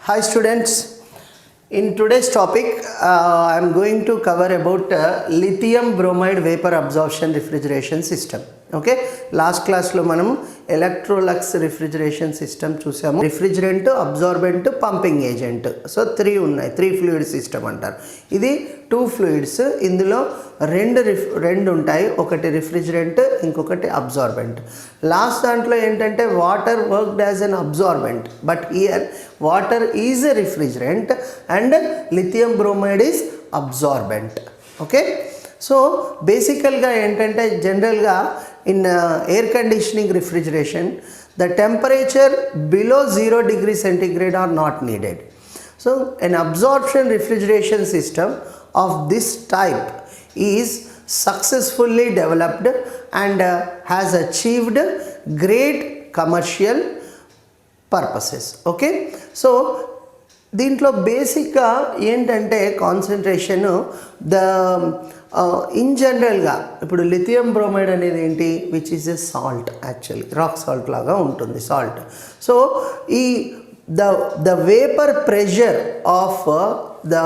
Hi students, in today's topic I am going to cover about lithium bromide vapor absorption refrigeration system. Okay, last class lo manam Electrolux refrigeration system చూసాము. Refrigerant, absorbent, pumping agent. So 3 ఉన్నాయి, 3 fluid system అంటారు. ఇది 2 fluids, ఇందులో రెండు ఉంటాయి, ఒకటి refrigerant, ఇంకొకటి absorbent. Last దాంట్లో ఏంటంటే water worked as an absorbent, but here water is a refrigerant and lithium bromide is absorbent. Okay, so బేసికల్గా ఏంటంటే జనరల్గా in air conditioning refrigeration, the temperature below 0 degree centigrade are not needed. So an absorption refrigeration system of this type is successfully developed and has achieved great commercial purposes. Okay, so దీంట్లో బేసిక్గా ఏంటంటే concentration in జనరల్గా ఇప్పుడు lithium bromide అనేది ఏంటి, which is a salt, actually rock salt లాగా ఉంటుంది salt. So ఈ the vapour pressure of the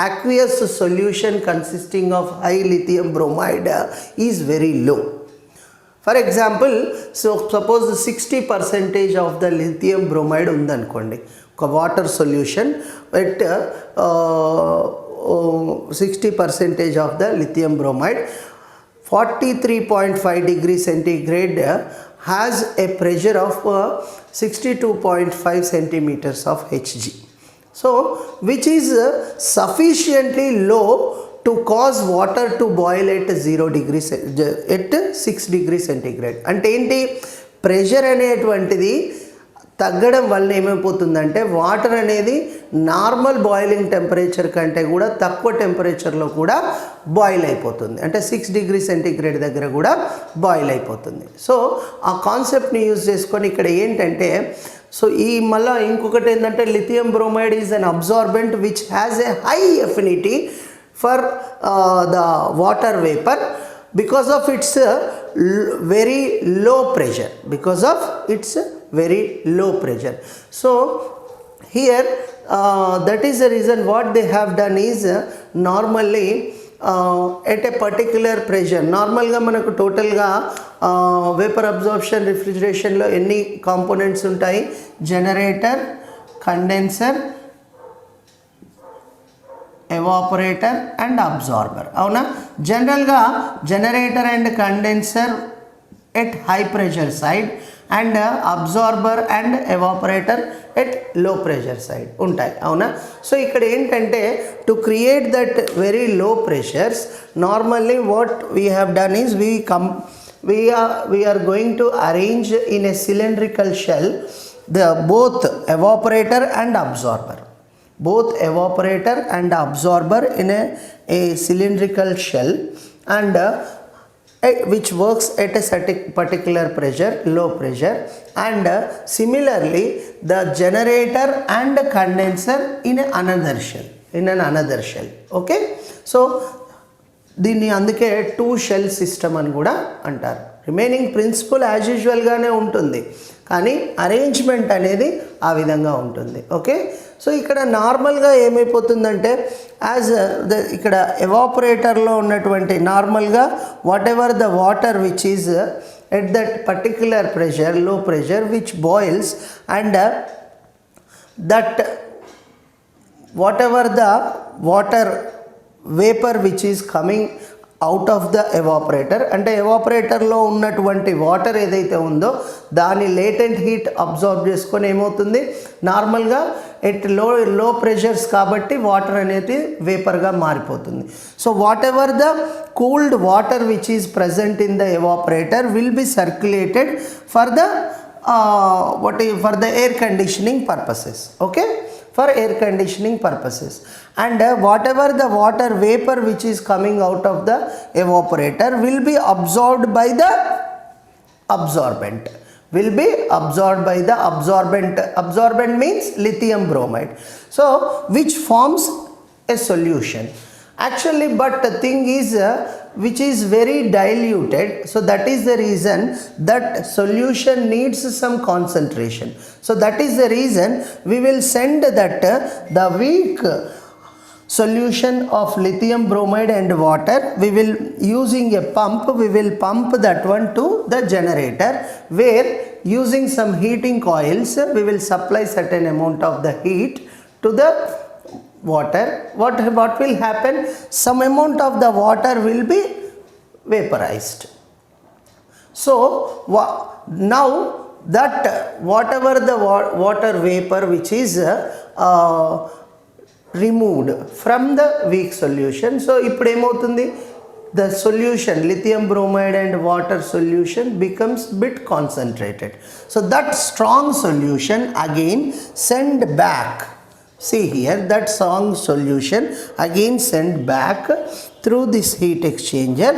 aqueous solution consisting of high lithium bromide is very low. For example, so suppose 60% of the lithium bromide ఉందనుకోండి, ఒక water solution at 60% of the lithium bromide, 43.5 degree centigrade has a pressure of 62.5 centimeters of Hg. So which is sufficiently low to cause water to boil at 0 degree at 6 degree centigrade. అంటే ఏంటి, pressure అనేటువంటిది తగ్గడం వల్ల ఏమైపోతుందంటే water అనేది normal boiling temperature కంటే కూడా తక్కువ టెంపరేచర్లో కూడా బాయిల్ అయిపోతుంది, అంటే 6 డిగ్రీ సెంటీగ్రేడ్ దగ్గర కూడా బాయిల్ అయిపోతుంది. సో ఆ కాన్సెప్ట్ని యూజ్ చేసుకొని ఇక్కడ ఏంటంటే, సో ఈ మళ్ళీ ఇంకొకటి ఏంటంటే lithium bromide is an absorbent which has a high affinity for the water vapour because of its very low pressure, because of its very low pressure. So here that is the reason what they have done is normally at a particular pressure, నార్మల్గా మనకు టోటల్గా vapour absorption రిఫ్రిజిరేషన్లో ఎన్ని components ఉంటాయి, generator, condenser, evaporator and absorber. అవునా, జనరల్గా generator and condenser at high pressure side and absorber and evaporator at low pressure side ఉంటాయి. అవునా, so ఇక్కడ ఏంటంటే to create that very low pressures, normally what we have done is we are going to arrange in a cylindrical shell the both evaporator and absorber. Both evaporator and absorber in a cylindrical shell and which works at a certain particular pressure, low pressure, and similarly the generator and condenser in another shell. Okay, so దీన్ని అందుకే 2 shell system అని కూడా అంటారు. Remaining principal as యూజువల్గానే ఉంటుంది, కానీ arrangement అనేది ఆ విధంగా ఉంటుంది. ఓకే, సో ఇక్కడ నార్మల్గా ఏమైపోతుందంటే ఇక్కడ ఎవాపరేటర్లో ఉన్నటువంటి నార్మల్గా whatever the water which is at that particular pressure, low pressure which boils and that whatever the water vapour which is coming out of the evaporator, అంటే ఎవాపరేటర్లో ఉన్నటువంటి వాటర్ ఏదైతే ఉందో దాని లేటెంట్ హీట్ అబ్జార్బ్ చేసుకొని ఏమవుతుంది, నార్మల్గా at లో ప్రెషర్స్ కాబట్టి వాటర్ అనేది వేపర్గా మారిపోతుంది. So what ever the cooled water which is present in the evaporator will be circulated for the air conditioning purposes. Okay, for air conditioning purposes, and whatever the water vapor which is coming out of the evaporator will be absorbed by the absorbent, absorbent means lithium bromide, so which forms a solution actually. But the thing is which is very diluted, so that is the reason that solution needs some concentration. So that is the reason we will send that the weak solution of lithium bromide and water, we will using a pump, we will pump that one to the generator, where using some heating coils we will supply certain amount of the heat to the water. What will happen? Some amount of the water will be vaporized. So now that whatever the water vapor which is removed from the weak solution, so ఇప్పుడు ఏమవుతుంది, the solution lithium bromide and water solution becomes bit concentrated. So that strong solution again send back, see here, that strong solution again sent back through this heat exchanger,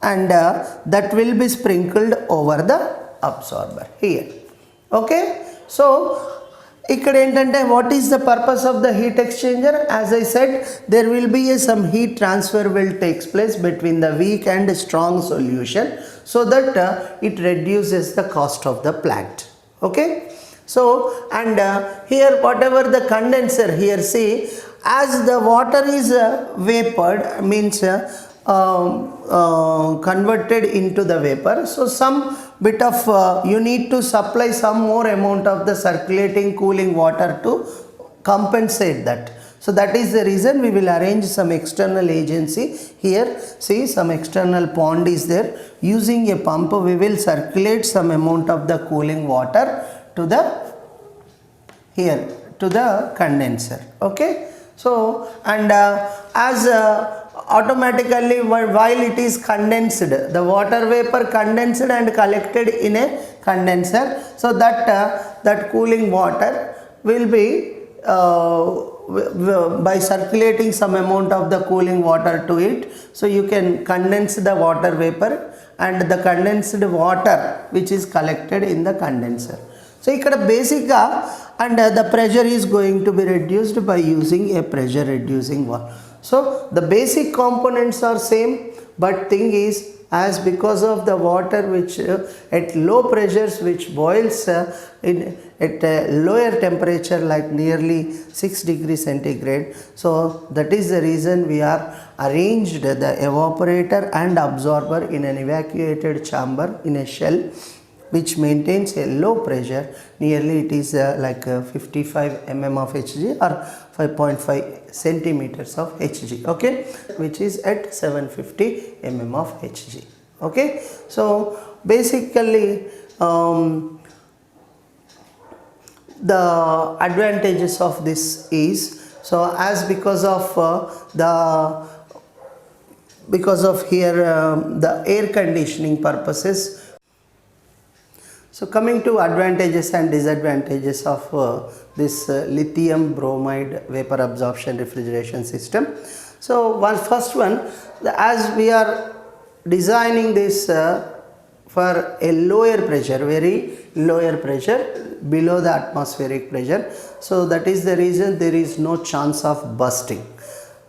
and that will be sprinkled over the absorber here. Okay, so ఇక్కడ ఏంటంటే what is the purpose of the heat exchanger? As I said, there will be some heat transfer will takes place between the weak and strong solution, so that it reduces the cost of the plant. Okay, so and here whatever the condenser here, see, as the water is vapored, means converted into the vapor, so some bit of you need to supply some more amount of the circulating cooling water to compensate that. So that is the reason we will arrange some external agency here. See, some external pond is there. Using a pump we will circulate some amount of the cooling water to the here to the condenser. Okay, so and as automatically while it is condensed, the water vapor condensed and collected in a condenser, so that that cooling water will be by circulating some amount of the cooling water to it, so you can condense the water vapor and the condensed water which is collected in the condenser. So ikkada basic ga, and the pressure is going to be reduced by using a pressure reducing valve. So the basic components are same, but thing is, as because of the water which at low pressures which boils at a lower temperature like nearly 6 degrees centigrade, so that is the reason we are arranged the evaporator and absorber in an evacuated chamber in a shell which maintains a low pressure, nearly it is like 55 mm of Hg or 5.5 centimeters of Hg, okay, which is at 750 mm of Hg. Okay, so basically the advantages of this is, so as because of here the air conditioning purposes. So coming to advantages and disadvantages of this lithium bromide vapor absorption refrigeration system. So first one, as we are designing this for a lower pressure, very lower pressure, below the atmospheric pressure, so that is the reason there is no chance of bursting.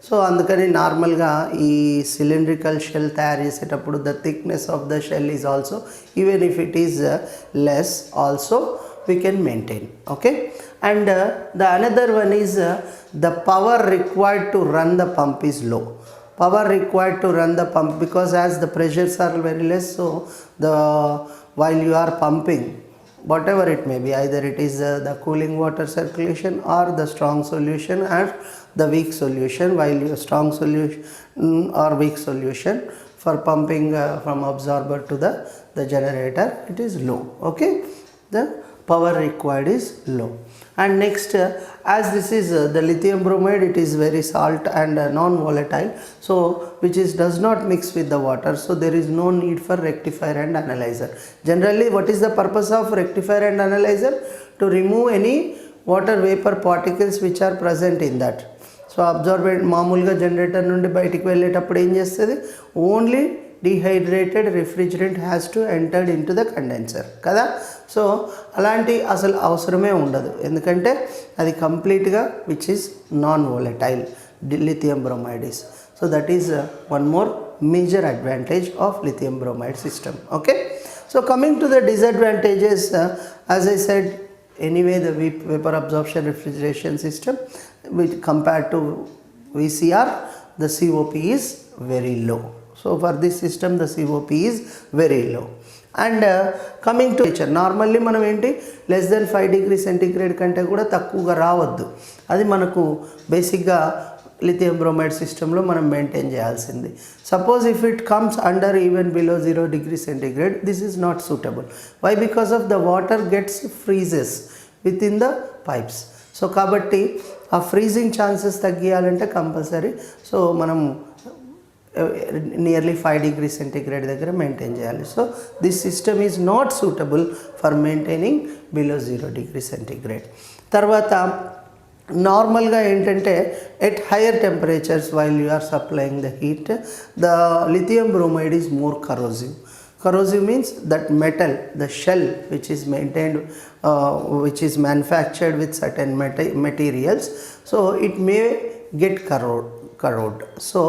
So అందుకని నార్మల్గా ఈ cylindrical shell తయారు చేసేటప్పుడు the thickness of the shell is also, even if it is less also we can maintain. Okay, and the another one is the power required to run the pump is low. Power required to run the pump, because as the pressures are very less, so the while you are pumping, whatever it may be, either it is the cooling water circulation or the strong solution or the weak solution, while your strong solution or weak solution for pumping from absorber to the generator, it is low. Okay, the power required is low. And next, as this is the lithium bromide, it is very salt and non-volatile, so which is does not mix with the water, so there is no need for rectifier and analyzer. Generally, what is the purpose of rectifier and analyzer? To remove any water vapor particles which are present in that. So absorbent మామూలుగా generator నుండి బయటికి వెళ్ళేటప్పుడు ఏం చేస్తుంది, only dehydrated refrigerant has to entered in to the condenser కదా. So అలాంటి అసలు అవసరమే ఉండదు, ఎందుకంటే అది కంప్లీట్గా which is non volatile lithium bromide is. So that is one more major advantage of lithium bromide system. Okay, so coming to the disadvantages, as I said, anyway the vapor absorption refrigeration system which compared to VCR, the COP is very low. So for this system the COP is very low. And coming to temperature, normally మనం ఏంటి less than 5 degree centigrade కంటే కూడా తక్కువగా రావద్దు. అది మనకు బేసిక్గా lithium bromide సిస్టంలో మనం మెయింటైన్ చేయాల్సింది. Suppose if it comes under even below 0 degree centigrade, this is not suitable. Why? Because of the water gets freezes within the pipes. So కాబట్టి ఆ ఫ్రీజింగ్ ఛాన్సెస్ తగ్గియాలంటే కంపల్సరీ సో మనం nearly 5 degree centigrade దగ్గర maintain చేయాలి. So this system is not suitable for maintaining below 0 degree centigrade. తర్వాత నార్మల్గా ఏంటంటే at higher temperatures while you are supplying the heat, the lithium bromide is more corrosive. Corrosive means that metal, the shell which is maintained, which is manufactured with certain materials, so it may get corrode. So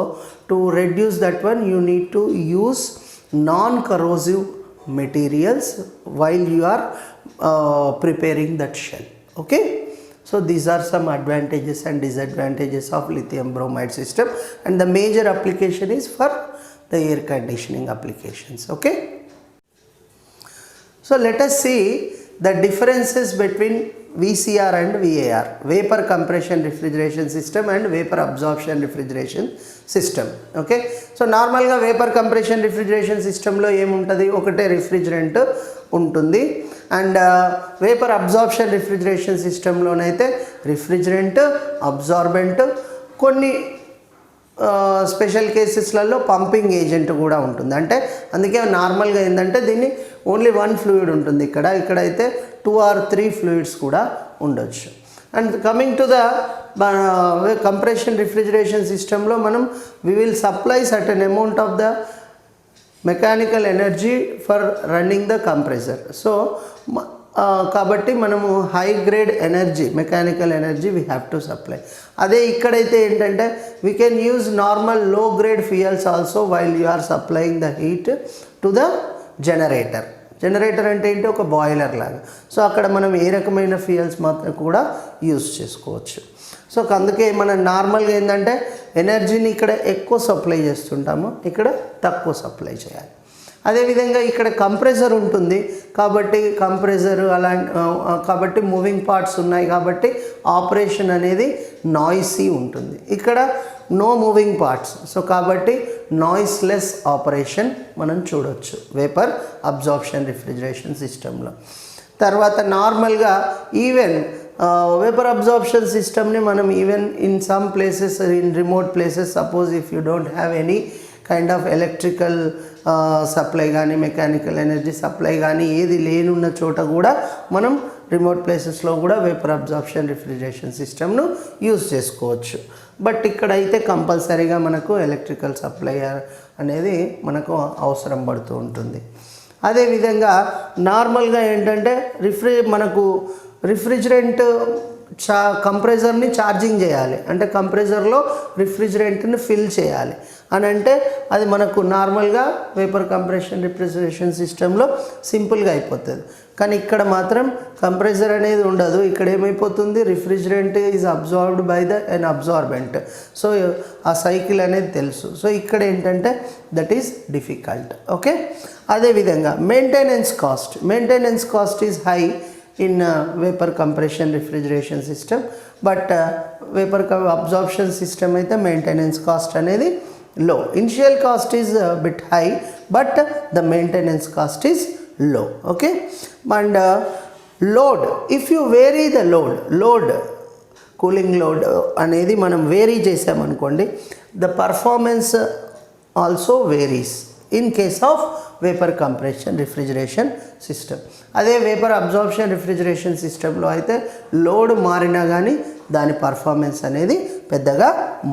to reduce that one, you need to use non-corrosive materials while you are preparing that shell. Okay, so these are some advantages and disadvantages of lithium bromide system, and the major application is for the air conditioning applications. Okay, so let us see the differences between VCR and VAR, vapor compression refrigeration system and vapor absorption refrigeration system. Okay, so నార్మల్గా vapour compression refrigeration సిస్టంలో ఏముంటుంది, ఒకటే refrigerant ఉంటుంది. And vapour absorption refrigeration సిస్టంలోనైతే refrigerant, absorbent, కొన్ని special కేసెస్లలో pumping agent కూడా ఉంటుంది. అంటే అందుకే నార్మల్గా ఏంటంటే దీన్ని ఓన్లీ 1 ఫ్లూయిడ్ ఉంటుంది, ఇక్కడైతే 2 or 3 ఫ్లూయిడ్స్ కూడా ఉండొచ్చు. And coming to the compression refrigeration సిస్టంలో మనం we will supply certain amount of the mechanical energy for running the compressor. So కాబట్టి మనము high grade energy, mechanical energy we have to supply. అదే ఇక్కడైతే ఏంటంటే we can use normal low grade fuels also while you are supplying the heat to the generator. Generator అంటే ఏంటి, ఒక boiler లాగా. So అక్కడ మనం ఏ రకమైన ఫ్యూయల్స్ మాత్రం కూడా యూజ్ చేసుకోవచ్చు. సో అందుకే మనం నార్మల్గా ఏంటంటే ఎనర్జీని ఇక్కడ ఎక్కువ సప్లై చేస్తుంటాము, ఇక్కడ తక్కువ సప్లై చేయాలి. అదేవిధంగా ఇక్కడ కంప్రెసర్ ఉంటుంది కాబట్టి కాబట్టి మూవింగ్ పార్ట్స్ ఉన్నాయి కాబట్టి ఆపరేషన్ అనేది నాయిసీ ఉంటుంది. ఇక్కడ నో మూవింగ్ పార్ట్స్, సో కాబట్టి నాయిస్లెస్ ఆపరేషన్ మనం చూడొచ్చు వేపర్ అబ్జార్ప్షన్ రిఫ్రిజిరేషన్ సిస్టంలో. తర్వాత నార్మల్గా ఈవెన్ వేపర్ అబ్జార్ప్షన్ సిస్టమ్ని మనం even in some places, in remote places, suppose if you don't have any kind of electrical supply కానీ మెకానికల్ ఎనర్జీ సప్లై కానీ ఏది లేనున్న చోట కూడా మనం రిమోట్ ప్లేసెస్లో కూడా వేపర్ అబ్జార్ప్షన్ రిఫ్రిజిరేషన్ సిస్టమ్ను యూజ్ చేసుకోవచ్చు. బట్ ఇక్కడైతే కంపల్సరీగా మనకు ఎలక్ట్రికల్ సప్లై అనేది మనకు అవసరం పడుతూ ఉంటుంది. అదేవిధంగా నార్మల్గా ఏంటంటే మనకు రిఫ్రిజిరెంట్ కంప్రెసర్ని ఛార్జింగ్ చేయాలి, అంటే కంప్రెసర్లో రిఫ్రిజిరెంట్ని ఫిల్ చేయాలి అని అంటే అది మనకు నార్మల్గా వేపర్ కంప్రెషన్ రిఫ్రిజిరేషన్ సిస్టంలో సింపుల్గా అయిపోతుంది. కానీ ఇక్కడ మాత్రం కంప్రెసర్ అనేది ఉండదు. ఇక్కడ ఏమైపోతుంది, refrigerant is absorbed by an absorbent. So ఆ సైకిల్ అనేది తెలుసు. సో ఇక్కడ ఏంటంటే దట్ ఈస్ డిఫికల్ట్. ఓకే, అదేవిధంగా maintenance cost is high in vapor compression refrigeration system, but vapor absorption system అయితే maintenance cost అనేది low. Initial cost is a bit high, but the maintenance cost is low. Okay, and load, if you vary the load cooling load అనేది మనం vary చేసామనుకోండి, the performance also varies in case of vapour compression refrigeration system. అదే vapour absorption refrigeration సిస్టంలో అయితే load మారినా కానీ దాని performance అనేది పెద్దగా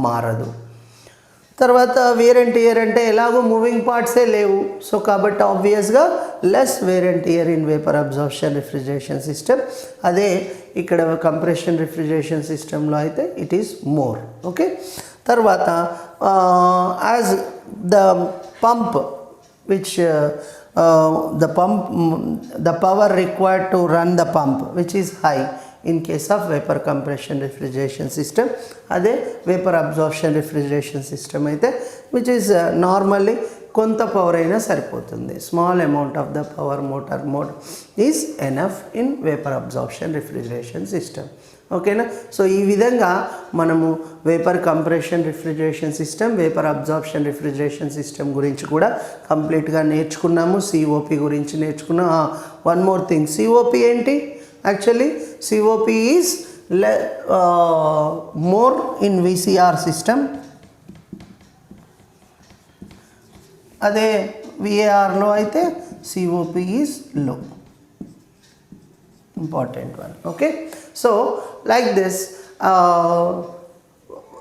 మారదు. తర్వాత వేర్ అండ్ టియర్ అంటే ఎలాగో మూవింగ్ పార్ట్సే లేవు, సో కాబట్టి ఆబ్వియస్గా less wear and tear in vapour absorption refrigeration system. అదే ఇక్కడ కంప్రెషన్ రిఫ్రిజిరేషన్ సిస్టంలో అయితే ఇట్ ఈస్ మోర్. ఓకే, తర్వాత as the pump which the power required to run the pump which is high in case of vapor compression refrigeration system, అదే vapor absorption refrigeration system అయితే which is normally కొంత power అయినా సరిపోతుంది, small amount of the power motor mode is enough in vapour absorption refrigeration system. ఓకేనా. So ఈ విధంగా మనము vapour compression refrigeration system, vapour absorption refrigeration system గురించి కూడా కంప్లీట్గా నేర్చుకున్నాము. సిఓపి గురించి నేర్చుకున్నాం. వన్ మోర్ థింగ్, సిఓపి ఏంటి? Actually COP is more in VCR system, అదే విఏఆర్లో అయితే COP is low. Important one. Okay, so like this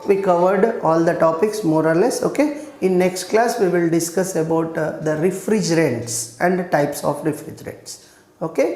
we covered all the topics more or less. Okay, in next class we will discuss about the refrigerants and types of refrigerants. Okay.